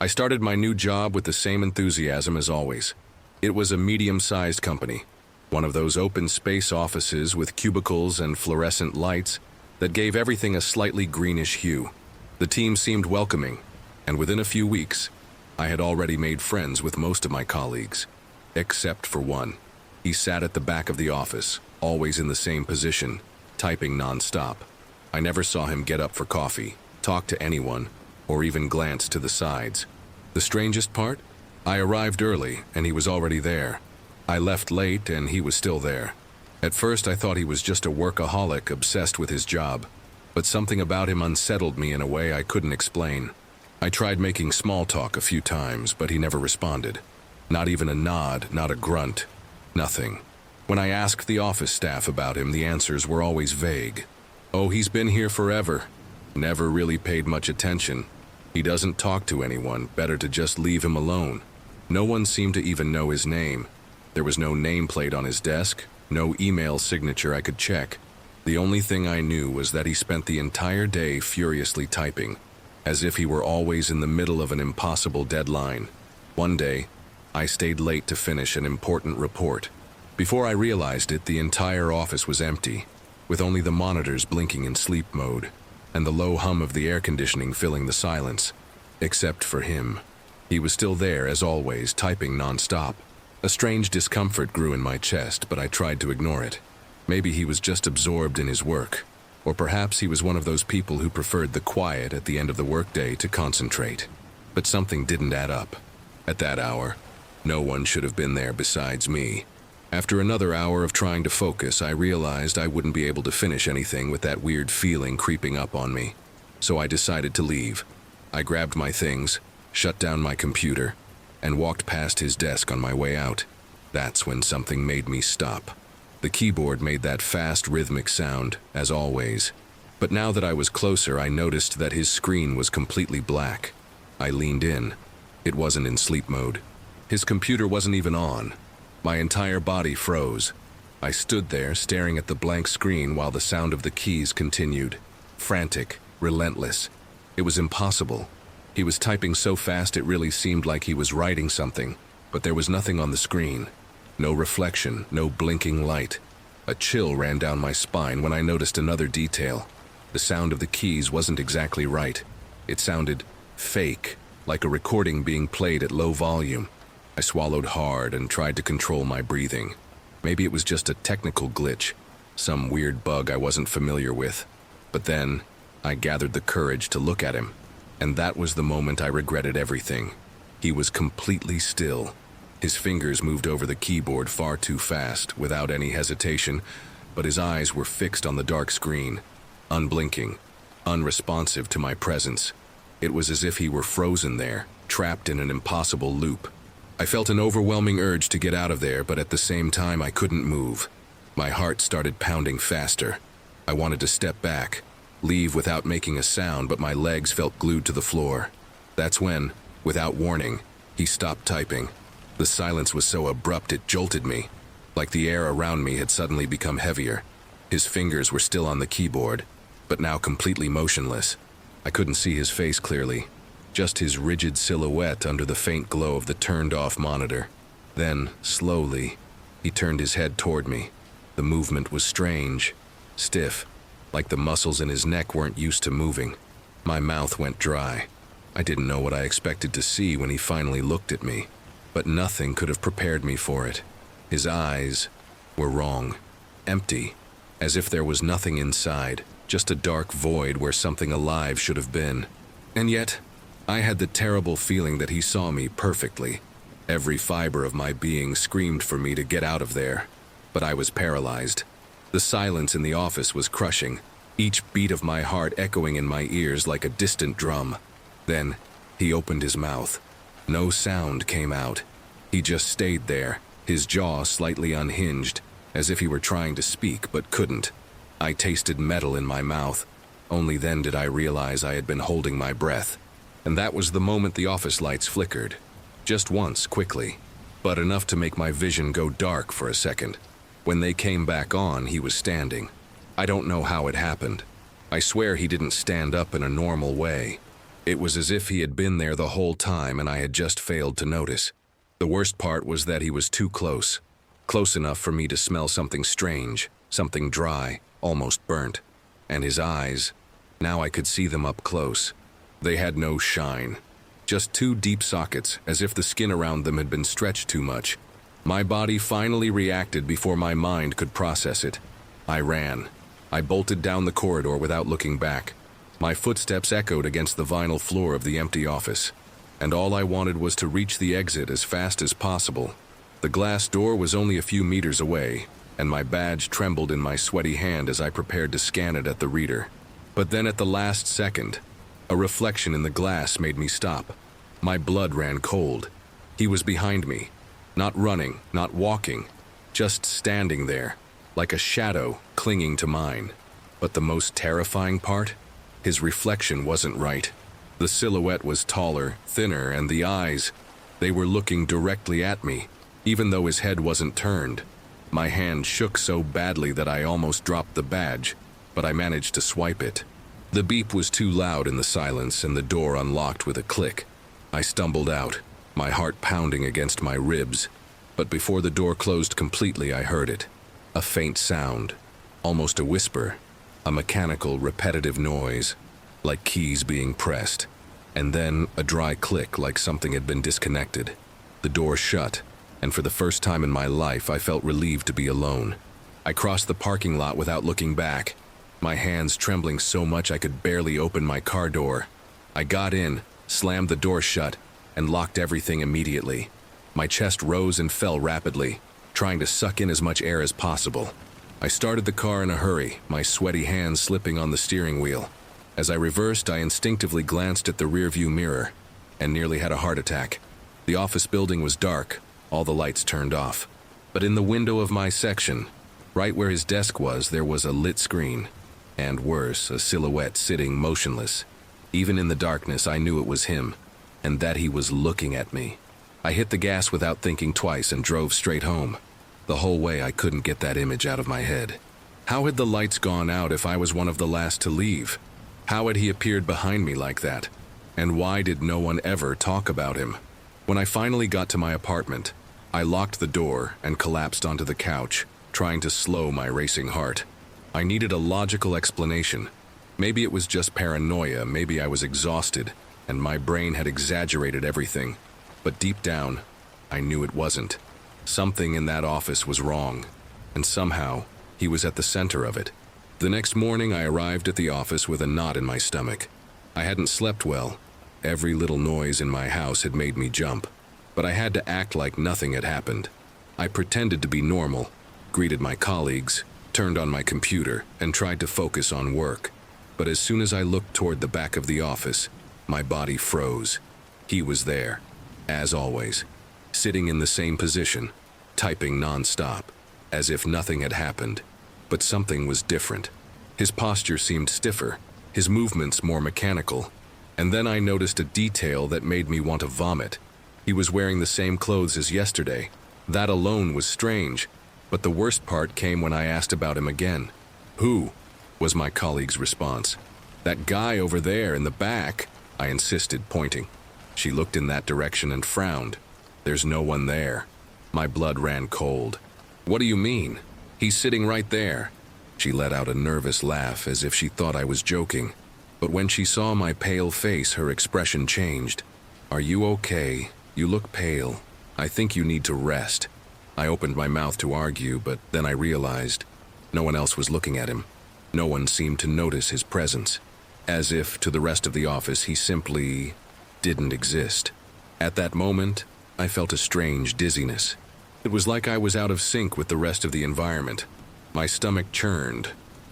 I started my new job with the same enthusiasm as always. It was a medium-sized company, one of those open space offices with cubicles and fluorescent lights that gave everything a slightly greenish hue. The team seemed welcoming, and within a few weeks, I had already made friends with most of my colleagues, except for one. He sat at the back of the office, always in the same position, typing non-stop. I never saw him get up for coffee, talk to anyone, or even glance to the sides. The strangest part? I arrived early, and he was already there. I left late, and he was still there. At first, I thought he was just a workaholic obsessed with his job, but something about him unsettled me in a way I couldn't explain. I tried making small talk a few times, but he never responded. Not even a nod, not a grunt. Nothing. When I asked the office staff about him, the answers were always vague. Oh, he's been here forever. Never really paid much attention. He doesn't talk to anyone, better to just leave him alone. No one seemed to even know his name. There was no nameplate on his desk, no email signature I could check. The only thing I knew was that he spent the entire day furiously typing, as if he were always in the middle of an impossible deadline. One day, I stayed late to finish an important report. Before I realized it, the entire office was empty, with only the monitors blinking in sleep mode, and the low hum of the air conditioning filling the silence. Except for him. He was still there, as always, typing non-stop. A strange discomfort grew in my chest, but I tried to ignore it. Maybe he was just absorbed in his work, or perhaps he was one of those people who preferred the quiet at the end of the workday to concentrate. But something didn't add up. At that hour, no one should have been there besides me. After another hour of trying to focus, I realized I wouldn't be able to finish anything with that weird feeling creeping up on me. So I decided to leave. I grabbed my things, shut down my computer, and walked past his desk on my way out. That's when something made me stop. The keyboard made that fast, rhythmic sound, as always. But now that I was closer, I noticed that his screen was completely black. I leaned in. It wasn't in sleep mode. His computer wasn't even on. My entire body froze. I stood there, staring at the blank screen while the sound of the keys continued. Frantic, relentless. It was impossible. He was typing so fast it really seemed like he was writing something, but there was nothing on the screen. No reflection, no blinking light. A chill ran down my spine when I noticed another detail. The sound of the keys wasn't exactly right. It sounded fake, like a recording being played at low volume. I swallowed hard and tried to control my breathing. Maybe it was just a technical glitch, some weird bug I wasn't familiar with. But then, I gathered the courage to look at him, and that was the moment I regretted everything. He was completely still. His fingers moved over the keyboard far too fast, without any hesitation, but his eyes were fixed on the dark screen, unblinking, unresponsive to my presence. It was as if he were frozen there, trapped in an impossible loop. I felt an overwhelming urge to get out of there, but at the same time I couldn't move. My heart started pounding faster. I wanted to step back, leave without making a sound, but my legs felt glued to the floor. That's when, without warning, he stopped typing. The silence was so abrupt it jolted me, like the air around me had suddenly become heavier. His fingers were still on the keyboard, but now completely motionless. I couldn't see his face clearly, just his rigid silhouette under the faint glow of the turned-off monitor. Then, slowly, he turned his head toward me. The movement was strange, stiff, like the muscles in his neck weren't used to moving. My mouth went dry. I didn't know what I expected to see when he finally looked at me, but nothing could have prepared me for it. His eyes were wrong, empty, as if there was nothing inside, just a dark void where something alive should have been. And yet, I had the terrible feeling that he saw me perfectly. Every fiber of my being screamed for me to get out of there, but I was paralyzed. The silence in the office was crushing, each beat of my heart echoing in my ears like a distant drum. Then, he opened his mouth. No sound came out. He just stayed there, his jaw slightly unhinged, as if he were trying to speak but couldn't. I tasted metal in my mouth. Only then did I realize I had been holding my breath. And that was the moment the office lights flickered. Just once, quickly, but enough to make my vision go dark for a second. When they came back on, he was standing. I don't know how it happened. I swear he didn't stand up in a normal way. It was as if he had been there the whole time and I had just failed to notice. The worst part was that he was too close. Close enough for me to smell something strange, something dry, almost burnt. And his eyes, now I could see them up close. They had no shine. Just two deep sockets, as if the skin around them had been stretched too much. My body finally reacted before my mind could process it. I ran. I bolted down the corridor without looking back. My footsteps echoed against the vinyl floor of the empty office, and all I wanted was to reach the exit as fast as possible. The glass door was only a few meters away, and my badge trembled in my sweaty hand as I prepared to scan it at the reader. But then at the last second, a reflection in the glass made me stop. My blood ran cold. He was behind me, not running, not walking, just standing there, like a shadow clinging to mine. But the most terrifying part? His reflection wasn't right. The silhouette was taller, thinner, and the eyes, they were looking directly at me, even though his head wasn't turned. My hand shook so badly that I almost dropped the badge, but I managed to swipe it. The beep was too loud in the silence, and the door unlocked with a click. I stumbled out, my heart pounding against my ribs, but before the door closed completely, I heard it. A faint sound, almost a whisper, a mechanical, repetitive noise, like keys being pressed, and then a dry click like something had been disconnected. The door shut, and for the first time in my life, I felt relieved to be alone. I crossed the parking lot without looking back, my hands trembling so much I could barely open my car door. I got in, slammed the door shut, and locked everything immediately. My chest rose and fell rapidly, trying to suck in as much air as possible. I started the car in a hurry, my sweaty hands slipping on the steering wheel. As I reversed, I instinctively glanced at the rearview mirror and nearly had a heart attack. The office building was dark, all the lights turned off. But in the window of my section, right where his desk was, there was a lit screen. And worse, a silhouette sitting motionless. Even in the darkness, I knew it was him, and that he was looking at me. I hit the gas without thinking twice and drove straight home. The whole way, I couldn't get that image out of my head. How had the lights gone out if I was one of the last to leave? How had he appeared behind me like that? And why did no one ever talk about him? When I finally got to my apartment, I locked the door and collapsed onto the couch, trying to slow my racing heart. I needed a logical explanation. Maybe it was just paranoia, maybe I was exhausted, and my brain had exaggerated everything. But deep down, I knew it wasn't. Something in that office was wrong, and somehow, he was at the center of it. The next morning, I arrived at the office with a knot in my stomach. I hadn't slept well. Every little noise in my house had made me jump, but I had to act like nothing had happened. I pretended to be normal, greeted my colleagues, turned on my computer, and tried to focus on work. But as soon as I looked toward the back of the office, my body froze. He was there, as always, sitting in the same position, typing non-stop, as if nothing had happened. But something was different. His posture seemed stiffer, his movements more mechanical. And then I noticed a detail that made me want to vomit. He was wearing the same clothes as yesterday. That alone was strange, but the worst part came when I asked about him again. "Who?" was my colleague's response. "That guy over there in the back," I insisted, pointing. She looked in that direction and frowned. "There's no one there." My blood ran cold. "What do you mean? He's sitting right there." She let out a nervous laugh as if she thought I was joking. But when she saw my pale face, her expression changed. "Are you okay? You look pale. I think you need to rest." I opened my mouth to argue, but then I realized no one else was looking at him. No one seemed to notice his presence. As if, to the rest of the office, he simply didn't exist. At that moment, I felt a strange dizziness. It was like I was out of sync with the rest of the environment. My stomach churned,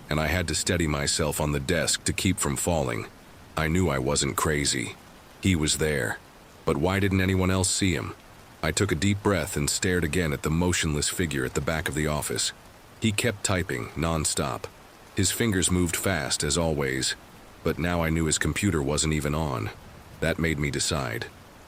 and I had to steady myself on the desk to keep from falling. I knew I wasn't crazy. He was there. But why didn't anyone else see him? I took a deep breath and stared again at the motionless figure at the back of the office. He kept typing, non-stop. His fingers moved fast, as always, but now I knew his computer wasn't even on. That made me decide.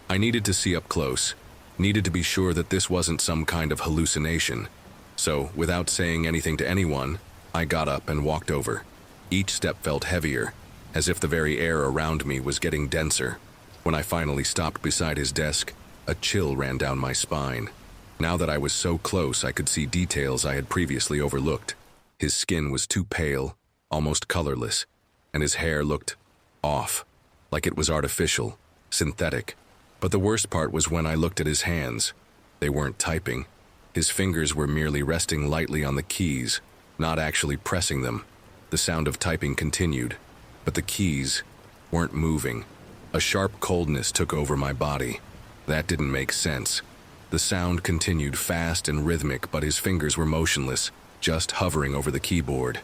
I needed to see up close, needed to be sure that this wasn't some kind of hallucination. So, without saying anything to anyone, I got up and walked over. Each step felt heavier, as if the very air around me was getting denser. When I finally stopped beside his desk, a chill ran down my spine. Now that I was so close, I could see details I had previously overlooked. His skin was too pale, almost colorless, and his hair looked off, like it was artificial, synthetic. But the worst part was when I looked at his hands. They weren't typing. His fingers were merely resting lightly on the keys, not actually pressing them. The sound of typing continued, but the keys weren't moving. A sharp coldness took over my body. That didn't make sense. The sound continued fast and rhythmic, but his fingers were motionless, just hovering over the keyboard.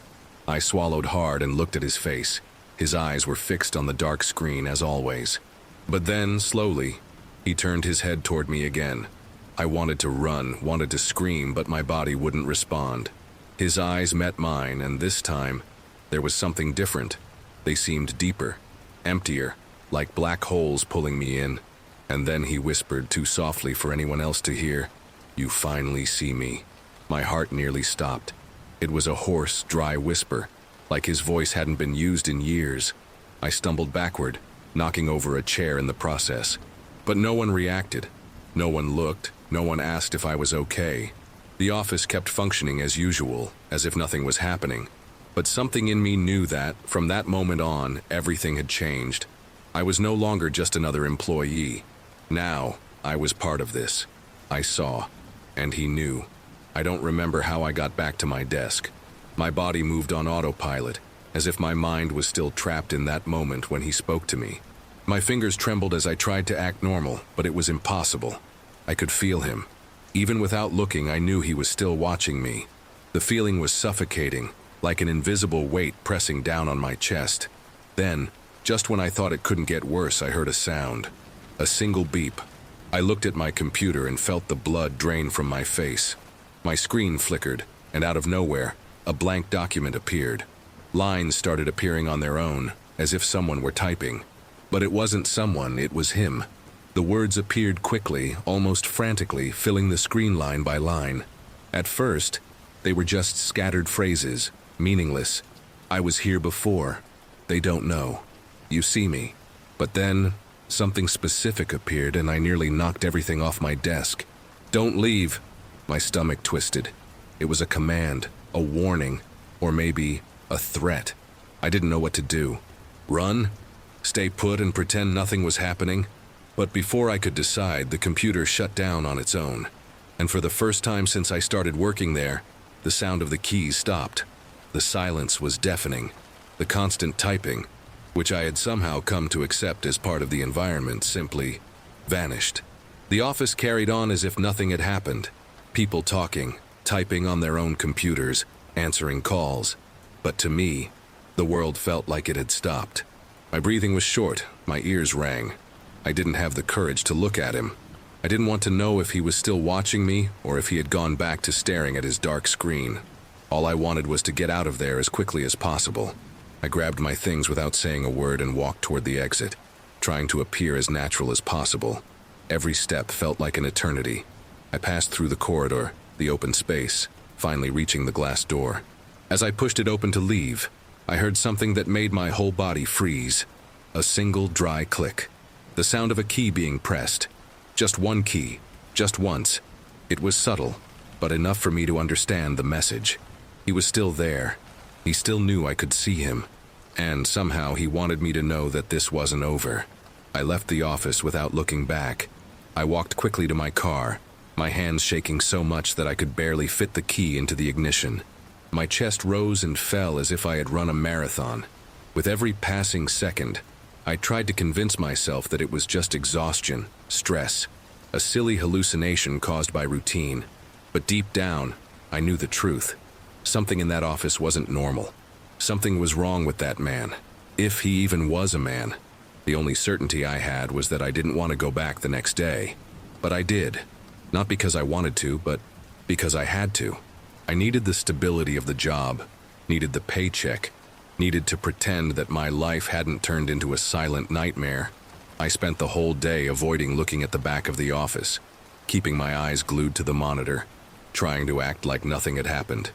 I swallowed hard and looked at his face. His eyes were fixed on the dark screen as always. But then, slowly, he turned his head toward me again. I wanted to run, wanted to scream, but my body wouldn't respond. His eyes met mine, and this time, there was something different. They seemed deeper, emptier, like black holes pulling me in. And then he whispered too softly for anyone else to hear, "You finally see me." My heart nearly stopped. It was a hoarse, dry whisper, like his voice hadn't been used in years. I stumbled backward, knocking over a chair in the process. But no one reacted. No one looked. No one asked if I was okay. The office kept functioning as usual, as if nothing was happening. But something in me knew that, from that moment on, everything had changed. I was no longer just another employee. Now, I was part of this. I saw, and he knew. I don't remember how I got back to my desk. My body moved on autopilot, as if my mind was still trapped in that moment when he spoke to me. My fingers trembled as I tried to act normal, but it was impossible. I could feel him. Even without looking, I knew he was still watching me. The feeling was suffocating, like an invisible weight pressing down on my chest. Then, just when I thought it couldn't get worse, I heard a sound. A single beep. I looked at my computer and felt the blood drain from my face. My screen flickered, and out of nowhere, a blank document appeared. Lines started appearing on their own, as if someone were typing. But it wasn't someone, it was him. The words appeared quickly, almost frantically, filling the screen line by line. At first, they were just scattered phrases, meaningless. I was here before. They don't know. You see me. But then, something specific appeared and I nearly knocked everything off my desk. Don't leave. My stomach twisted. It was a command, a warning, or maybe a threat. I didn't know what to do. Run? Stay put and pretend nothing was happening? But before I could decide, the computer shut down on its own. And for the first time since I started working there, the sound of the keys stopped. The silence was deafening. The constant typing, which I had somehow come to accept as part of the environment, simply vanished. The office carried on as if nothing had happened. People talking, typing on their own computers, answering calls. But to me, the world felt like it had stopped. My breathing was short, my ears rang. I didn't have the courage to look at him. I didn't want to know if he was still watching me or if he had gone back to staring at his dark screen. All I wanted was to get out of there as quickly as possible. I grabbed my things without saying a word and walked toward the exit, trying to appear as natural as possible. Every step felt like an eternity. I passed through the corridor, the open space, finally reaching the glass door. As I pushed it open to leave, I heard something that made my whole body freeze. A single dry click. The sound of a key being pressed. Just one key, just once. It was subtle, but enough for me to understand the message. He was still there. He still knew I could see him. And somehow he wanted me to know that this wasn't over. I left the office without looking back. I walked quickly to my car, my hands shaking so much that I could barely fit the key into the ignition. My chest rose and fell as if I had run a marathon. With every passing second, I tried to convince myself that it was just exhaustion, stress, a silly hallucination caused by routine. But deep down, I knew the truth. Something in that office wasn't normal. Something was wrong with that man, if he even was a man. The only certainty I had was that I didn't want to go back the next day. But I did. Not because I wanted to, but because I had to. I needed the stability of the job, needed the paycheck, needed to pretend that my life hadn't turned into a silent nightmare. I spent the whole day avoiding looking at the back of the office, keeping my eyes glued to the monitor, trying to act like nothing had happened.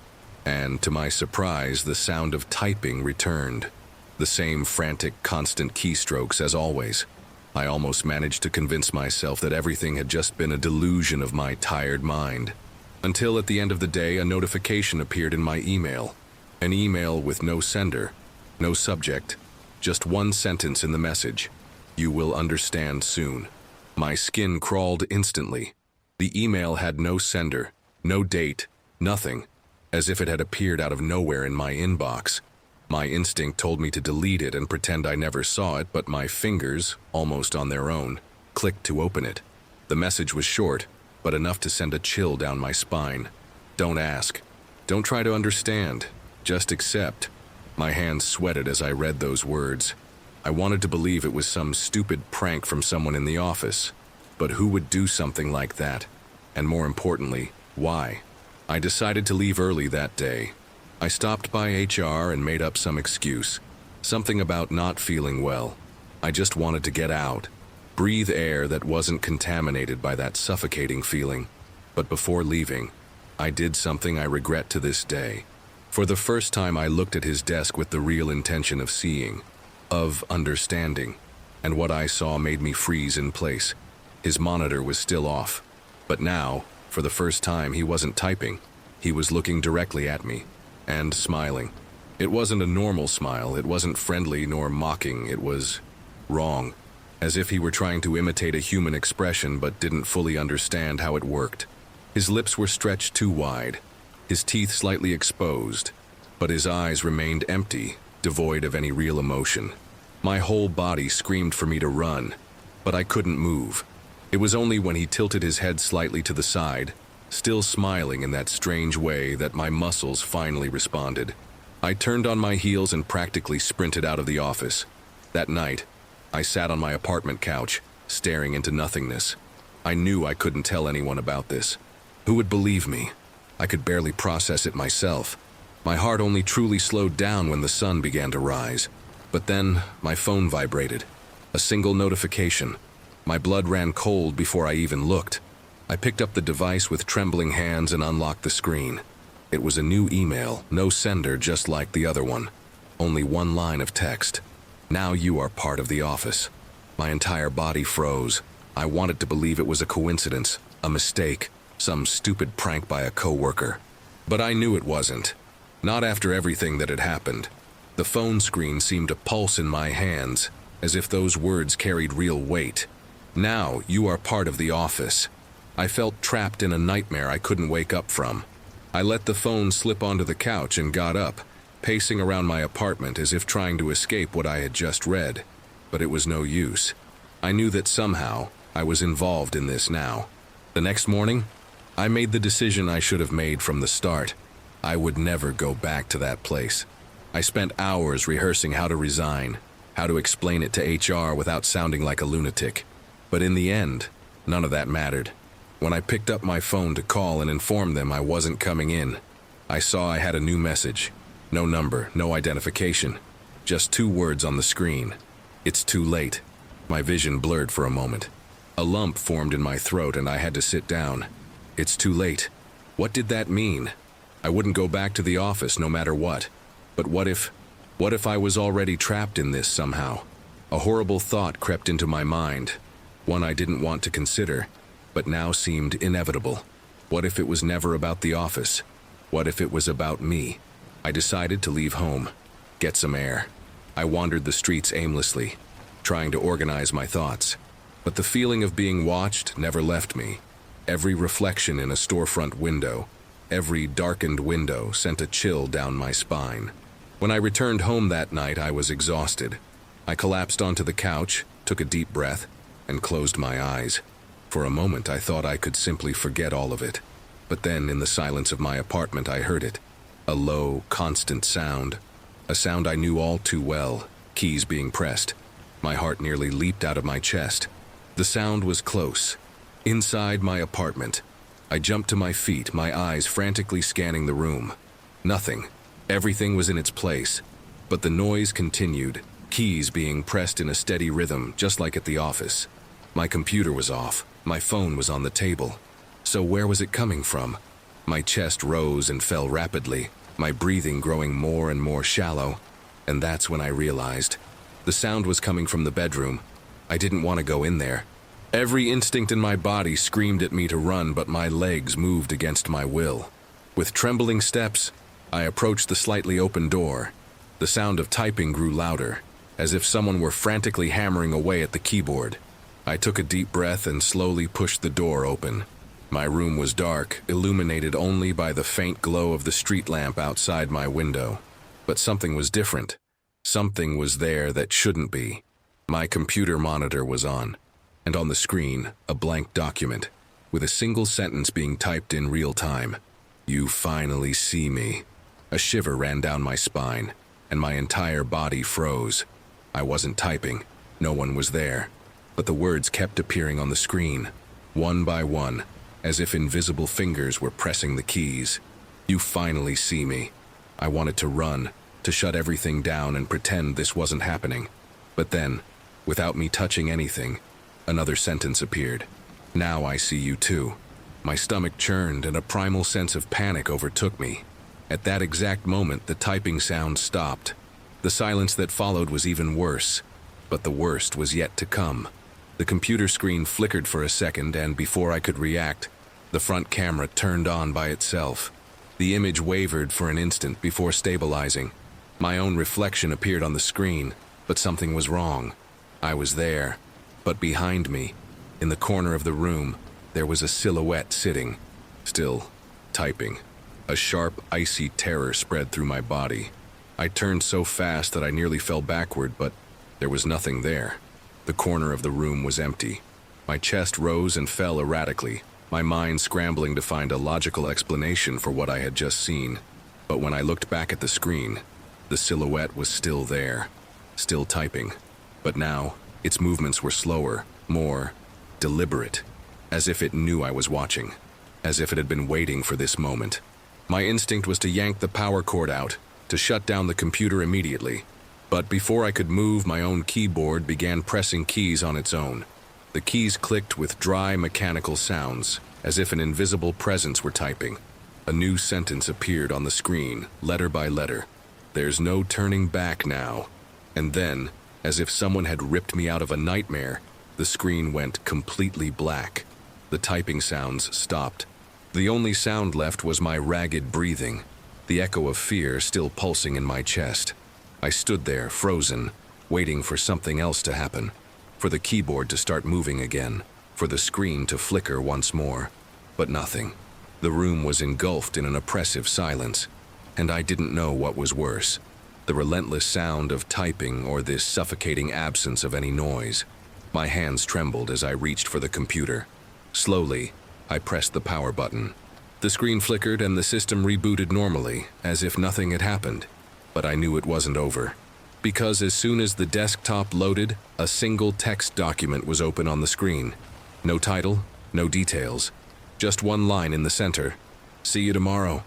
And to my surprise, the sound of typing returned. The same frantic, constant keystrokes as always. I almost managed to convince myself that everything had just been a delusion of my tired mind. Until at the end of the day, a notification appeared in my email. An email with no sender, no subject, just one sentence in the message. You will understand soon. My skin crawled instantly. The email had no sender, no date, nothing, as if it had appeared out of nowhere in my inbox. My instinct told me to delete it and pretend I never saw it, but my fingers, almost on their own, clicked to open it. The message was short, but enough to send a chill down my spine. Don't ask. Don't try to understand. Just accept. My hands sweated as I read those words. I wanted to believe it was some stupid prank from someone in the office. But who would do something like that? And more importantly, why? I decided to leave early that day. I stopped by HR and made up some excuse. Something about not feeling well. I just wanted to get out. Breathe air that wasn't contaminated by that suffocating feeling. But before leaving, I did something I regret to this day. For the first time, I looked at his desk with the real intention of seeing, of understanding. And what I saw made me freeze in place. His monitor was still off. But now, for the first time, he wasn't typing. He was looking directly at me. And smiling. It wasn't a normal smile, it wasn't friendly nor mocking, it was wrong. As if he were trying to imitate a human expression but didn't fully understand how it worked. His lips were stretched too wide, his teeth slightly exposed, but his eyes remained empty, devoid of any real emotion. My whole body screamed for me to run, but I couldn't move. It was only when he tilted his head slightly to the side, still smiling in that strange way, that my muscles finally responded. I turned on my heels and practically sprinted out of the office. That night, I sat on my apartment couch, staring into nothingness. I knew I couldn't tell anyone about this. Who would believe me? I could barely process it myself. My heart only truly slowed down when the sun began to rise. But then, my phone vibrated. A single notification. My blood ran cold before I even looked. I picked up the device with trembling hands and unlocked the screen. It was a new email, no sender, just like the other one. Only one line of text. Now you are part of the office. My entire body froze. I wanted to believe it was a coincidence, a mistake, some stupid prank by a coworker. But I knew it wasn't. Not after everything that had happened. The phone screen seemed to pulse in my hands, as if those words carried real weight. Now you are part of the office. I felt trapped in a nightmare I couldn't wake up from. I let the phone slip onto the couch and got up, pacing around my apartment as if trying to escape what I had just read. But it was no use. I knew that somehow I was involved in this now. The next morning, I made the decision I should have made from the start. I would never go back to that place. I spent hours rehearsing how to resign, how to explain it to HR without sounding like a lunatic. But in the end, none of that mattered. When I picked up my phone to call and inform them I wasn't coming in, I saw I had a new message. No number, no identification. Just 2 words on the screen. It's too late. My vision blurred for a moment. A lump formed in my throat and I had to sit down. It's too late. What did that mean? I wouldn't go back to the office no matter what. But what if I was already trapped in this somehow? A horrible thought crept into my mind. One I didn't want to consider, but now seemed inevitable. What if it was never about the office? What if it was about me? I decided to leave home, get some air. I wandered the streets aimlessly, trying to organize my thoughts. But the feeling of being watched never left me. Every reflection in a storefront window, every darkened window sent a chill down my spine. When I returned home that night, I was exhausted. I collapsed onto the couch, took a deep breath, and closed my eyes. For a moment, I thought I could simply forget all of it. But then, in the silence of my apartment, I heard it. A low, constant sound. A sound I knew all too well, keys being pressed. My heart nearly leaped out of my chest. The sound was close. Inside my apartment. I jumped to my feet, my eyes frantically scanning the room. Nothing. Everything was in its place. But the noise continued, keys being pressed in a steady rhythm, just like at the office. My computer was off. My phone was on the table. So where was it coming from? My chest rose and fell rapidly, my breathing growing more and more shallow. And that's when I realized. The sound was coming from the bedroom. I didn't want to go in there. Every instinct in my body screamed at me to run, but my legs moved against my will. With trembling steps, I approached the slightly open door. The sound of typing grew louder, as if someone were frantically hammering away at the keyboard. I took a deep breath and slowly pushed the door open. My room was dark, illuminated only by the faint glow of the street lamp outside my window. But something was different. Something was there that shouldn't be. My computer monitor was on, and on the screen, a blank document, with a single sentence being typed in real time. "You finally see me." A shiver ran down my spine, and my entire body froze. I wasn't typing. No one was there. But the words kept appearing on the screen, one by one, as if invisible fingers were pressing the keys. "You finally see me." I wanted to run, to shut everything down and pretend this wasn't happening. But then, without me touching anything, another sentence appeared. "Now I see you too." My stomach churned and a primal sense of panic overtook me. At that exact moment, the typing sound stopped. The silence that followed was even worse, but the worst was yet to come. The computer screen flickered for a second, and before I could react, the front camera turned on by itself. The image wavered for an instant before stabilizing. My own reflection appeared on the screen, but something was wrong. I was there, but behind me, in the corner of the room, there was a silhouette sitting, still typing. A sharp, icy terror spread through my body. I turned so fast that I nearly fell backward, but there was nothing there. The corner of the room was empty. My chest rose and fell erratically, my mind scrambling to find a logical explanation for what I had just seen. But when I looked back at the screen, the silhouette was still there, still typing. But now, its movements were slower, more deliberate, as if it knew I was watching, as if it had been waiting for this moment. My instinct was to yank the power cord out, to shut down the computer immediately. But before I could move, my own keyboard began pressing keys on its own. The keys clicked with dry, mechanical sounds, as if an invisible presence were typing. A new sentence appeared on the screen, letter by letter. "There's no turning back now." And then, as if someone had ripped me out of a nightmare, the screen went completely black. The typing sounds stopped. The only sound left was my ragged breathing, the echo of fear still pulsing in my chest. I stood there, frozen, waiting for something else to happen, for the keyboard to start moving again, for the screen to flicker once more. But nothing. The room was engulfed in an oppressive silence, and I didn't know what was worse, the relentless sound of typing or this suffocating absence of any noise. My hands trembled as I reached for the computer. Slowly, I pressed the power button. The screen flickered and the system rebooted normally, as if nothing had happened. But I knew it wasn't over, because as soon as the desktop loaded, a single text document was open on the screen. No title, no details, just one line in the center. "See you tomorrow."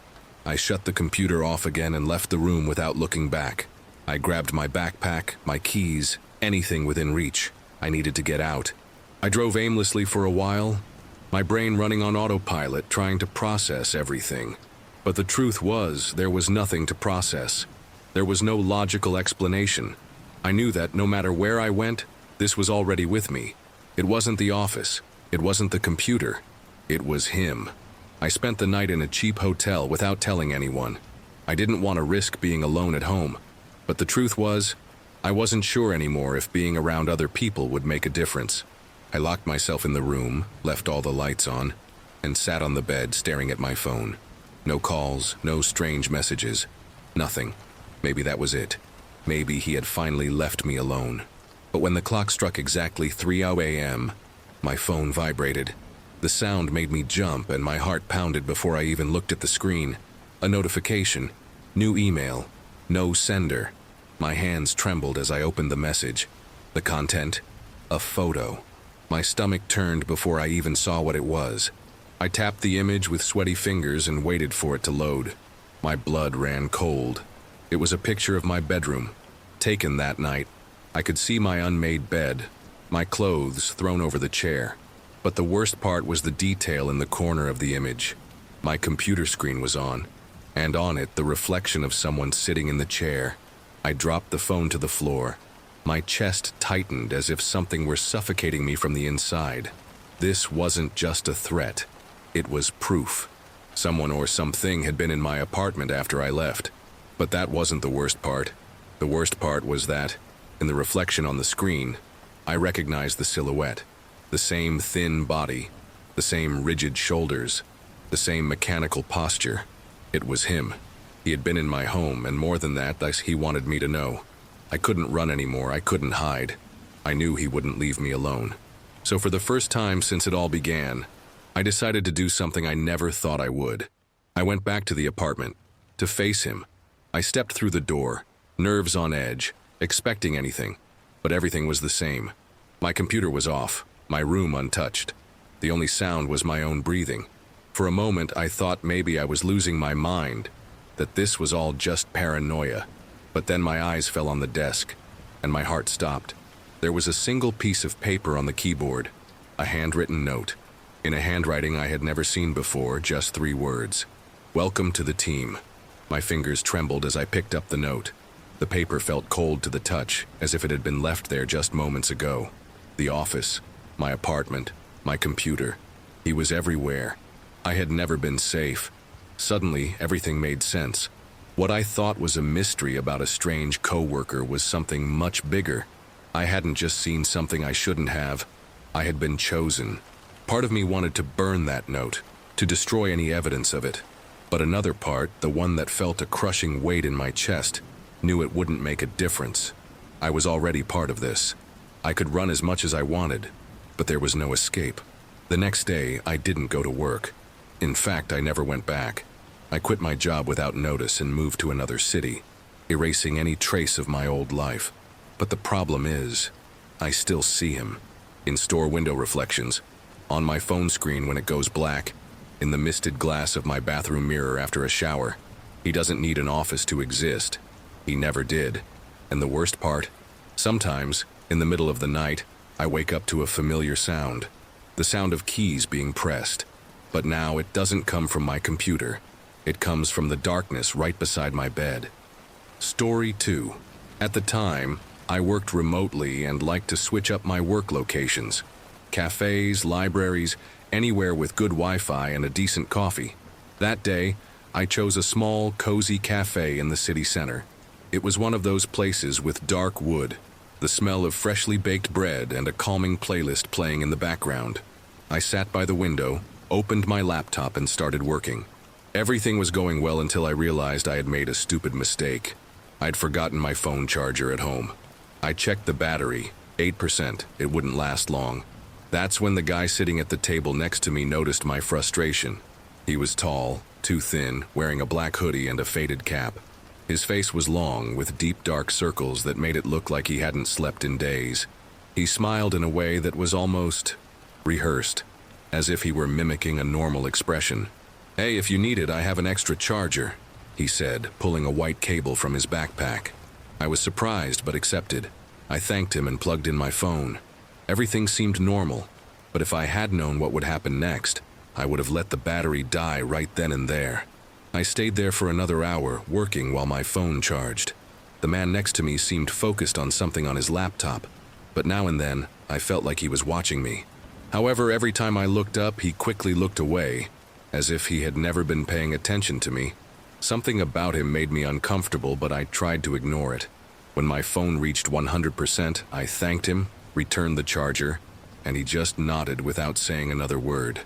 I shut the computer off again and left the room without looking back. I grabbed my backpack, my keys, anything within reach. I needed to get out. I drove aimlessly for a while, my brain running on autopilot, trying to process everything. But the truth was, there was nothing to process. There was no logical explanation. I knew that no matter where I went, this was already with me. It wasn't the office. It wasn't the computer. It was him. I spent the night in a cheap hotel without telling anyone. I didn't want to risk being alone at home. But the truth was, I wasn't sure anymore if being around other people would make a difference. I locked myself in the room, left all the lights on, and sat on the bed staring at my phone. No calls, no strange messages, nothing. Maybe that was it. Maybe he had finally left me alone. But when the clock struck exactly 3 a.m., my phone vibrated. The sound made me jump and my heart pounded before I even looked at the screen. A notification. New email. No sender. My hands trembled as I opened the message. The content? A photo. My stomach turned before I even saw what it was. I tapped the image with sweaty fingers and waited for it to load. My blood ran cold. It was a picture of my bedroom, taken that night. I could see my unmade bed, my clothes thrown over the chair. But the worst part was the detail in the corner of the image. My computer screen was on, and on it the reflection of someone sitting in the chair. I dropped the phone to the floor. My chest tightened as if something were suffocating me from the inside. This wasn't just a threat. It was proof. Someone or something had been in my apartment after I left. But that wasn't the worst part. The worst part was that, in the reflection on the screen, I recognized the silhouette. The same thin body, the same rigid shoulders, the same mechanical posture. It was him. He had been in my home, and more than that, he wanted me to know. I couldn't run anymore, I couldn't hide. I knew he wouldn't leave me alone. So for the first time since it all began, I decided to do something I never thought I would. I went back to the apartment, to face him. I stepped through the door, nerves on edge, expecting anything, but everything was the same. My computer was off, my room untouched. The only sound was my own breathing. For a moment, I thought maybe I was losing my mind, that this was all just paranoia. But then my eyes fell on the desk, and my heart stopped. There was a single piece of paper on the keyboard, a handwritten note. In a handwriting I had never seen before, just 3 words. "Welcome to the team." My fingers trembled as I picked up the note. The paper felt cold to the touch, as if it had been left there just moments ago. The office, my apartment, my computer. He was everywhere. I had never been safe. Suddenly, everything made sense. What I thought was a mystery about a strange coworker was something much bigger. I hadn't just seen something I shouldn't have. I had been chosen. Part of me wanted to burn that note, to destroy any evidence of it. But another part, the one that felt a crushing weight in my chest, knew it wouldn't make a difference. I was already part of this. I could run as much as I wanted, but there was no escape. The next day, I didn't go to work. In fact, I never went back. I quit my job without notice and moved to another city, erasing any trace of my old life. But the problem is, I still see him. In store window reflections, on my phone screen when it goes black, in the misted glass of my bathroom mirror after a shower. He doesn't need an office to exist. He never did. And the worst part? Sometimes, in the middle of the night, I wake up to a familiar sound. The sound of keys being pressed. But now it doesn't come from my computer. It comes from the darkness right beside my bed. Story 2. At the time, I worked remotely and liked to switch up my work locations. Cafes, libraries, anywhere with good Wi-Fi and a decent coffee. That day, I chose a small, cozy cafe in the city center. It was one of those places with dark wood, the smell of freshly baked bread and a calming playlist playing in the background. I sat by the window, opened my laptop and started working. Everything was going well until I realized I had made a stupid mistake. I'd forgotten my phone charger at home. I checked the battery, 8%. It wouldn't last long. That's when the guy sitting at the table next to me noticed my frustration. He was tall, too thin, wearing a black hoodie and a faded cap. His face was long, with deep dark circles that made it look like he hadn't slept in days. He smiled in a way that was almost rehearsed, as if he were mimicking a normal expression. "Hey, if you need it, I have an extra charger," he said, pulling a white cable from his backpack. I was surprised but accepted. I thanked him and plugged in my phone. Everything seemed normal, but if I had known what would happen next, I would have let the battery die right then and there. I stayed there for another hour, working while my phone charged. The man next to me seemed focused on something on his laptop, but now and then, I felt like he was watching me. However, every time I looked up, he quickly looked away, as if he had never been paying attention to me. Something about him made me uncomfortable, but I tried to ignore it. When my phone reached 100%, I thanked him, returned the charger, and he just nodded without saying another word.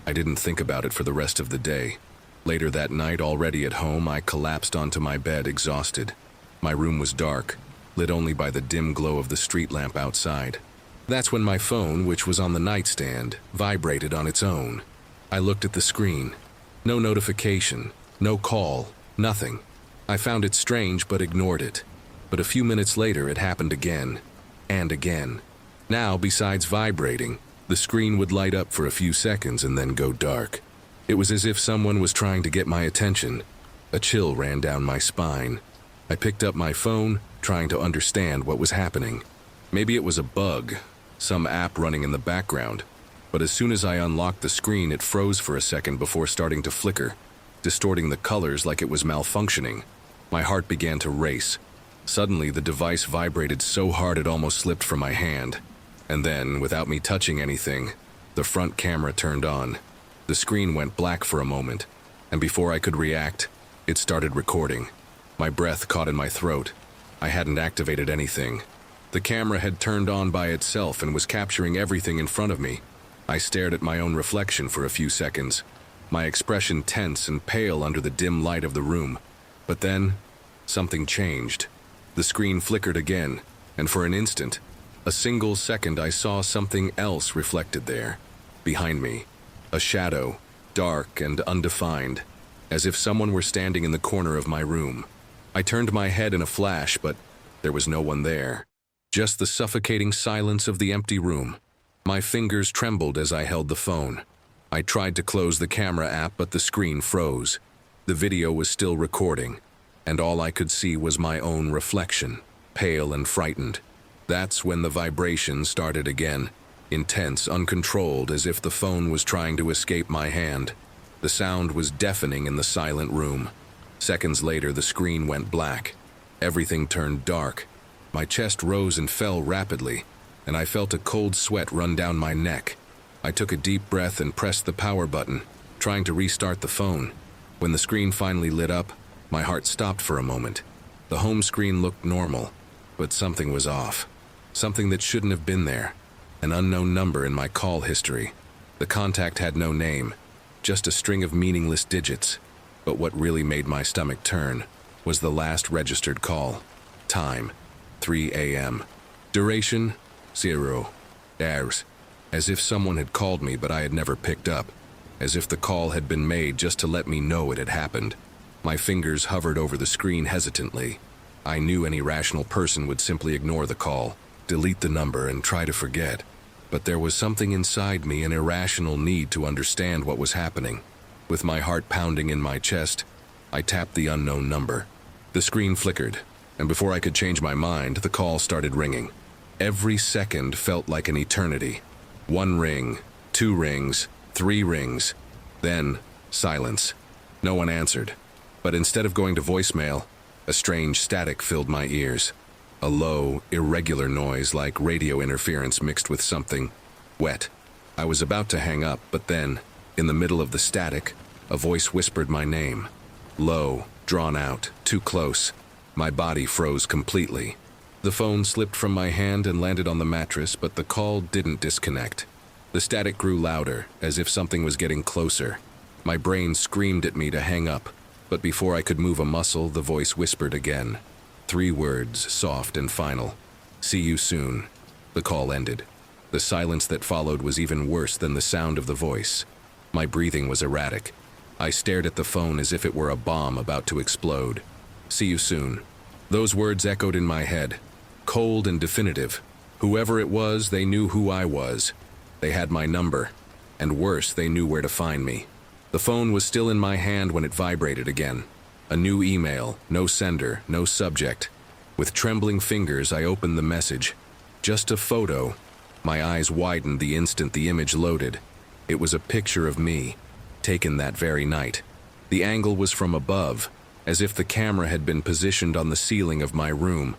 I didn't think about it for the rest of the day. Later that night, already at home, I collapsed onto my bed, exhausted. My room was dark, lit only by the dim glow of the street lamp outside. That's when my phone, which was on the nightstand, vibrated on its own. I looked at the screen. No notification, no call, nothing. I found it strange but ignored it. But a few minutes later it happened again, and again. Now, besides vibrating, the screen would light up for a few seconds and then go dark. It was as if someone was trying to get my attention. A chill ran down my spine. I picked up my phone, trying to understand what was happening. Maybe it was a bug, some app running in the background. But as soon as I unlocked the screen, it froze for a second before starting to flicker, distorting the colors like it was malfunctioning. My heart began to race. Suddenly, the device vibrated so hard it almost slipped from my hand. And then, without me touching anything, the front camera turned on. The screen went black for a moment, and before I could react, it started recording. My breath caught in my throat. I hadn't activated anything. The camera had turned on by itself and was capturing everything in front of me. I stared at my own reflection for a few seconds, my expression tense and pale under the dim light of the room. But then, something changed. The screen flickered again, and for an instant, a single second, I saw something else reflected there, behind me. A shadow, dark and undefined, as if someone were standing in the corner of my room. I turned my head in a flash, but there was no one there. Just the suffocating silence of the empty room. My fingers trembled as I held the phone. I tried to close the camera app, but the screen froze. The video was still recording, and all I could see was my own reflection, pale and frightened. That's when the vibration started again, intense, uncontrolled, as if the phone was trying to escape my hand. The sound was deafening in the silent room. Seconds later, the screen went black. Everything turned dark. My chest rose and fell rapidly, and I felt a cold sweat run down my neck. I took a deep breath and pressed the power button, trying to restart the phone. When the screen finally lit up, my heart stopped for a moment. The home screen looked normal, but something was off. Something that shouldn't have been there. An unknown number in my call history. The contact had no name, just a string of meaningless digits. But what really made my stomach turn was the last registered call. Time, 3 a.m. Duration, 0 hours. As if someone had called me, but I had never picked up. As if the call had been made just to let me know it had happened. My fingers hovered over the screen hesitantly. I knew any rational person would simply ignore the call, delete the number, and try to forget. But there was something inside me, an irrational need to understand what was happening. With my heart pounding in my chest, I tapped the unknown number. The screen flickered, and before I could change my mind, the call started ringing. Every second felt like an eternity. 1 ring, 2 rings, 3 rings. Then, silence. No one answered. But instead of going to voicemail, a strange static filled my ears. A low, irregular noise like radio interference mixed with something wet. I was about to hang up, but then, in the middle of the static, a voice whispered my name. Low, drawn out, too close. My body froze completely. The phone slipped from my hand and landed on the mattress, but the call didn't disconnect. The static grew louder, as if something was getting closer. My brain screamed at me to hang up, but before I could move a muscle, the voice whispered again. 3 words, soft and final. See you soon. The call ended. The silence that followed was even worse than the sound of the voice. My breathing was erratic. I stared at the phone as if it were a bomb about to explode. See you soon. Those words echoed in my head, cold and definitive. Whoever it was, they knew who I was. They had my number, and worse, they knew where to find me. The phone was still in my hand when it vibrated again. A new email, no sender, no subject. With trembling fingers, I opened the message. Just a photo. My eyes widened the instant the image loaded. It was a picture of me, taken that very night. The angle was from above, as if the camera had been positioned on the ceiling of my room.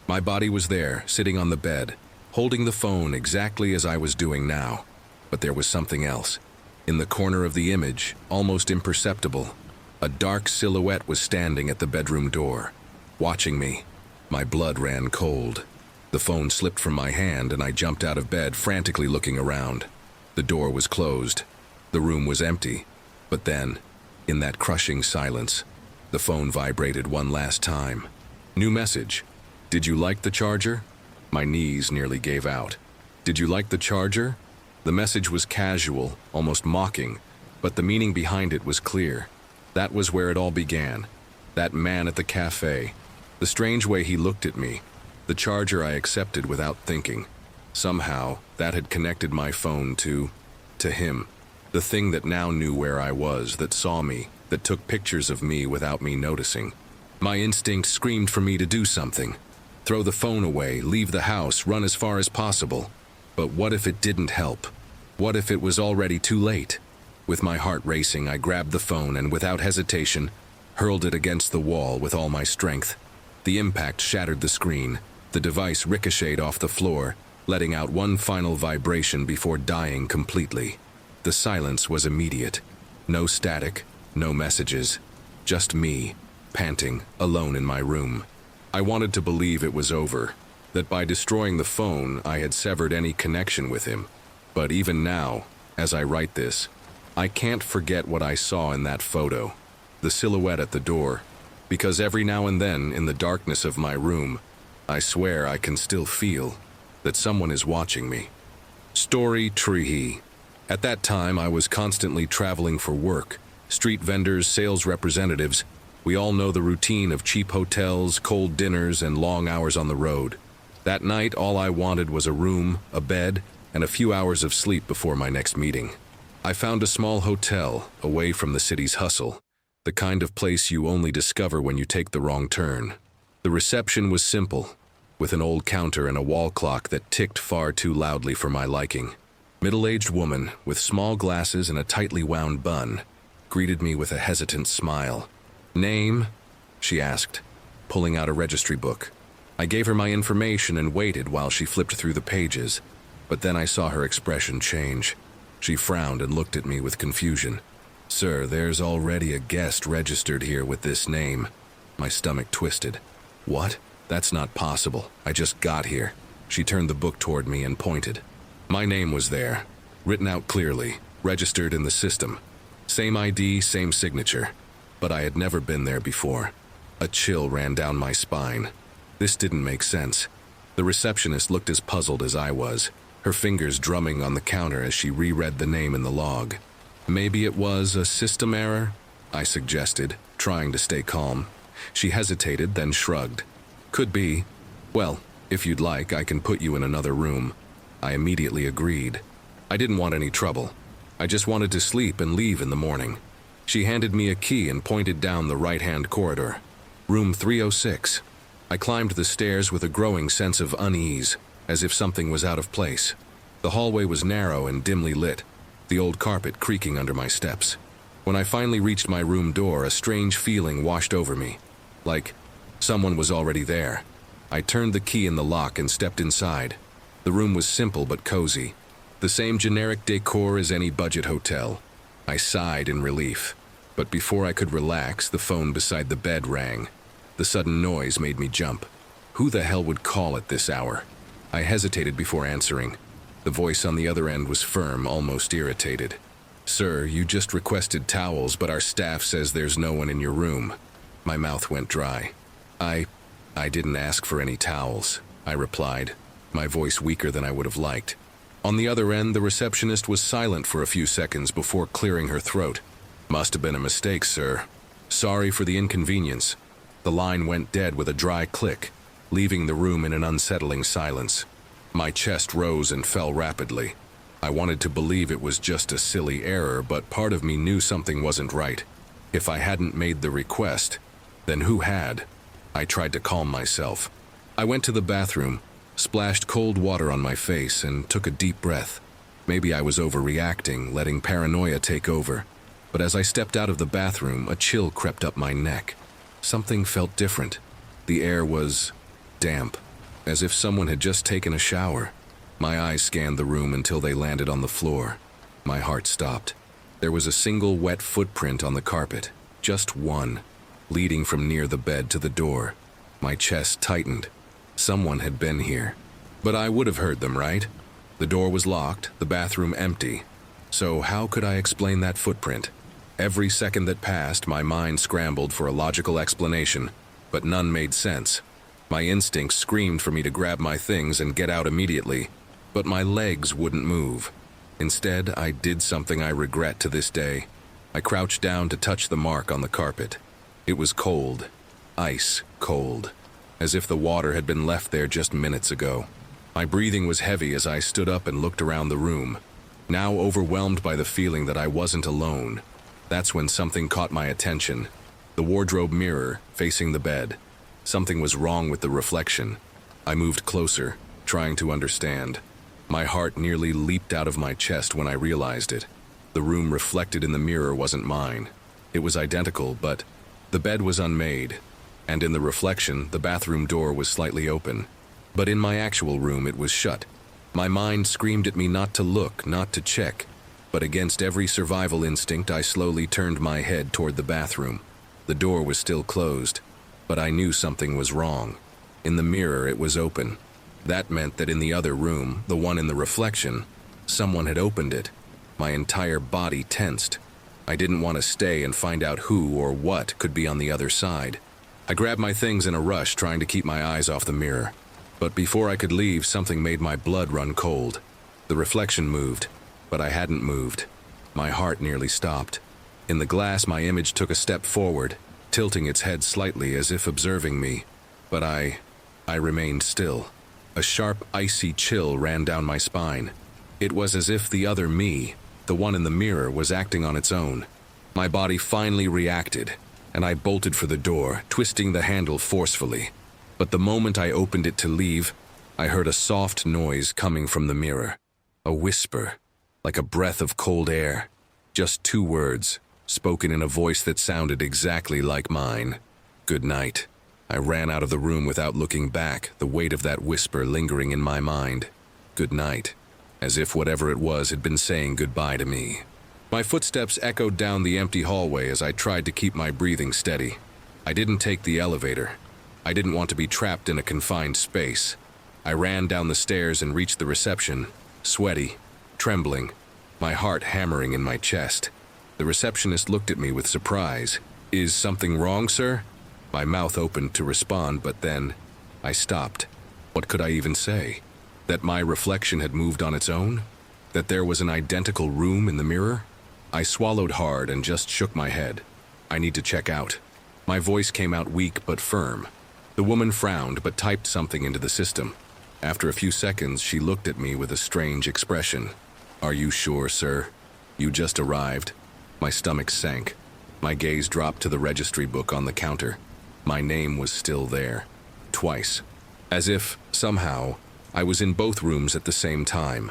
My body was there, sitting on the bed, holding the phone exactly as I was doing now. But there was something else. In the corner of the image, almost imperceptible, a dark silhouette was standing at the bedroom door, watching me. My blood ran cold. The phone slipped from my hand and I jumped out of bed, frantically looking around. The door was closed. The room was empty. But then, in that crushing silence, the phone vibrated one last time. New message. Did you like the charger? My knees nearly gave out. Did you like the charger? The message was casual, almost mocking, but the meaning behind it was clear. That was where it all began. That man at the cafe. The strange way he looked at me. The charger I accepted without thinking. Somehow, that had connected my phone to him. The thing that now knew where I was, that saw me, that took pictures of me without me noticing. My instinct screamed for me to do something. Throw the phone away, leave the house, run as far as possible. But what if it didn't help? What if it was already too late? With my heart racing, I grabbed the phone and without hesitation, hurled it against the wall with all my strength. The impact shattered the screen. The device ricocheted off the floor, letting out one final vibration before dying completely. The silence was immediate. No static, no messages. Just me, panting, alone in my room. I wanted to believe it was over, that by destroying the phone I had severed any connection with him. But even now, as I write this, I can't forget what I saw in that photo. The silhouette at the door, because every now and then in the darkness of my room, I swear I can still feel that someone is watching me. Story Terrify. At that time I was constantly traveling for work. Street vendors, sales representatives, we all know the routine of cheap hotels, cold dinners, and long hours on the road. That night all I wanted was a room, a bed, and a few hours of sleep before my next meeting. I found a small hotel, away from the city's hustle, the kind of place you only discover when you take the wrong turn. The reception was simple, with an old counter and a wall clock that ticked far too loudly for my liking. Middle-aged woman, with small glasses and a tightly wound bun, greeted me with a hesitant smile. "Name?" she asked, pulling out a registry book. I gave her my information and waited while she flipped through the pages, but then I saw her expression change. She frowned and looked at me with confusion. "Sir, there's already a guest registered here with this name." My stomach twisted. "What? That's not possible. I just got here." She turned the book toward me and pointed. My name was there, written out clearly, registered in the system. Same ID, same signature. But I had never been there before. A chill ran down my spine. This didn't make sense. The receptionist looked as puzzled as I was, her fingers drumming on the counter as she reread the name in the log. "Maybe it was a system error?" I suggested, trying to stay calm. She hesitated, then shrugged. "Could be. Well, if you'd like, I can put you in another room." I immediately agreed. I didn't want any trouble. I just wanted to sleep and leave in the morning. She handed me a key and pointed down the right-hand corridor. Room 306. I climbed the stairs with a growing sense of unease, as if something was out of place. The hallway was narrow and dimly lit, the old carpet creaking under my steps. When I finally reached my room door, a strange feeling washed over me, like someone was already there. I turned the key in the lock and stepped inside. The room was simple but cozy, the same generic decor as any budget hotel. I sighed in relief, but before I could relax, the phone beside the bed rang. The sudden noise made me jump. Who the hell would call at this hour? I hesitated before answering. The voice on the other end was firm, almost irritated. "Sir, you just requested towels, but our staff says there's no one in your room." My mouth went dry. I didn't ask for any towels," I replied, my voice weaker than I would have liked. On the other end, the receptionist was silent for a few seconds before clearing her throat. "Must have been a mistake, sir. Sorry for the inconvenience." The line went dead with a dry click, leaving the room in an unsettling silence. My chest rose and fell rapidly. I wanted to believe it was just a silly error, but part of me knew something wasn't right. If I hadn't made the request, then who had? I tried to calm myself. I went to the bathroom, splashed cold water on my face, and took a deep breath. Maybe I was overreacting, letting paranoia take over. But as I stepped out of the bathroom, a chill crept up my neck. Something felt different. The air was damp, as if someone had just taken a shower. My eyes scanned the room until they landed on the floor. My heart stopped. There was a single wet footprint on the carpet, just one, leading from near the bed to the door. My chest tightened. Someone had been here. But I would have heard them, right? The door was locked, the bathroom empty. So how could I explain that footprint? Every second that passed, my mind scrambled for a logical explanation, but none made sense. My instincts screamed for me to grab my things and get out immediately, but my legs wouldn't move. Instead, I did something I regret to this day. I crouched down to touch the mark on the carpet. It was cold, ice cold, as if the water had been left there just minutes ago. My breathing was heavy as I stood up and looked around the room, now overwhelmed by the feeling that I wasn't alone. That's when something caught my attention. The wardrobe mirror facing the bed. Something was wrong with the reflection. I moved closer, trying to understand. My heart nearly leaped out of my chest when I realized it. The room reflected in the mirror wasn't mine. It was identical, but the bed was unmade, and in the reflection, the bathroom door was slightly open. But in my actual room, it was shut. My mind screamed at me not to look, not to check. But against every survival instinct, I slowly turned my head toward the bathroom. The door was still closed, but I knew something was wrong. In the mirror, it was open. That meant that in the other room, the one in the reflection, someone had opened it. My entire body tensed. I didn't want to stay and find out who or what could be on the other side. I grabbed my things in a rush, trying to keep my eyes off the mirror. But before I could leave, something made my blood run cold. The reflection moved, but I hadn't moved. My heart nearly stopped. In the glass, my image took a step forward, tilting its head slightly as if observing me. But I remained still. A sharp, icy chill ran down my spine. It was as if the other me, the one in the mirror, was acting on its own. My body finally reacted, and I bolted for the door, twisting the handle forcefully. But the moment I opened it to leave, I heard a soft noise coming from the mirror. A whisper, like a breath of cold air. Just 2 words, spoken in a voice that sounded exactly like mine. Good night. I ran out of the room without looking back, the weight of that whisper lingering in my mind. Good night. As if whatever it was had been saying goodbye to me. My footsteps echoed down the empty hallway as I tried to keep my breathing steady. I didn't take the elevator. I didn't want to be trapped in a confined space. I ran down the stairs and reached the reception, sweaty, trembling, my heart hammering in my chest. The receptionist looked at me with surprise. "Is something wrong, sir?" My mouth opened to respond, but then I stopped. What could I even say? That my reflection had moved on its own? That there was an identical room in the mirror? I swallowed hard and just shook my head. I need to check out. My voice came out weak but firm. The woman frowned but typed something into the system. After a few seconds, she looked at me with a strange expression. "Are you sure, sir? You just arrived." My stomach sank. My gaze dropped to the registry book on the counter. My name was still there. Twice. As if, somehow, I was in both rooms at the same time.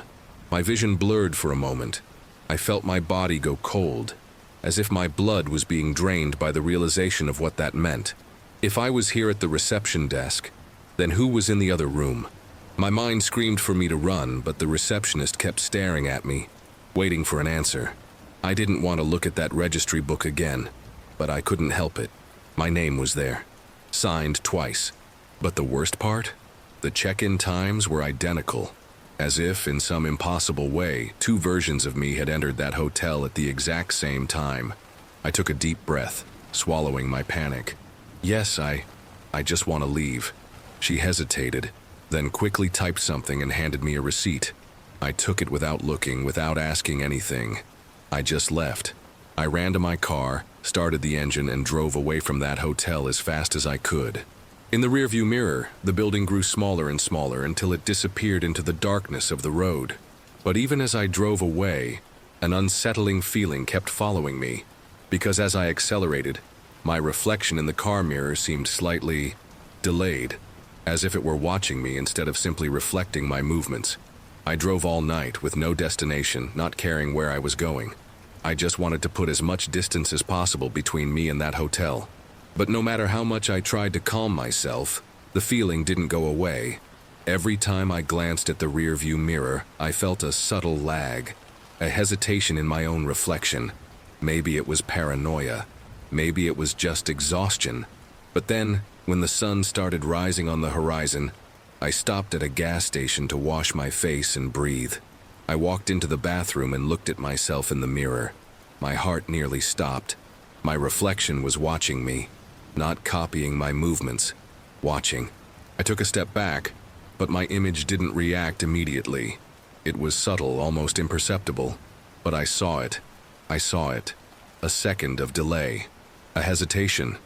My vision blurred for a moment. I felt my body go cold, as if my blood was being drained by the realization of what that meant. If I was here at the reception desk, then who was in the other room? My mind screamed for me to run, but the receptionist kept staring at me, waiting for an answer. I didn't want to look at that registry book again, but I couldn't help it. My name was there, signed twice. But the worst part? The check-in times were identical, as if, in some impossible way, 2 versions of me had entered that hotel at the exact same time. I took a deep breath, swallowing my panic. "Yes, I just want to leave." She hesitated, then quickly typed something and handed me a receipt. I took it without looking, without asking anything. I just left. I ran to my car, started the engine, and drove away from that hotel as fast as I could. In the rearview mirror, the building grew smaller and smaller until it disappeared into the darkness of the road. But even as I drove away, an unsettling feeling kept following me, because as I accelerated, my reflection in the car mirror seemed slightly delayed, as if it were watching me instead of simply reflecting my movements. I drove all night with no destination, not caring where I was going. I just wanted to put as much distance as possible between me and that hotel. But no matter how much I tried to calm myself, the feeling didn't go away. Every time I glanced at the rearview mirror, I felt a subtle lag, a hesitation in my own reflection. Maybe it was paranoia. Maybe it was just exhaustion. But then, when the sun started rising on the horizon, I stopped at a gas station to wash my face and breathe. I walked into the bathroom and looked at myself in the mirror. My heart nearly stopped. My reflection was watching me, not copying my movements, watching. I took a step back, but my image didn't react immediately. It was subtle, almost imperceptible, but I saw it. I saw it. A second of delay, a hesitation,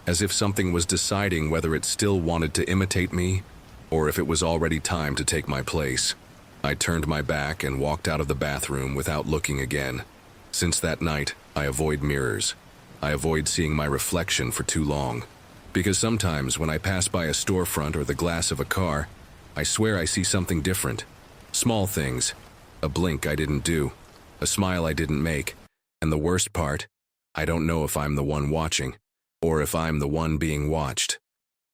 as if something was deciding whether it still wanted to imitate me or if it was already time to take my place. I turned my back and walked out of the bathroom without looking again. Since that night, I avoid mirrors. I avoid seeing my reflection for too long. Because sometimes when I pass by a storefront or the glass of a car, I swear I see something different. Small things. A blink I didn't do. A smile I didn't make. And the worst part, I don't know if I'm the one watching, or if I'm the one being watched.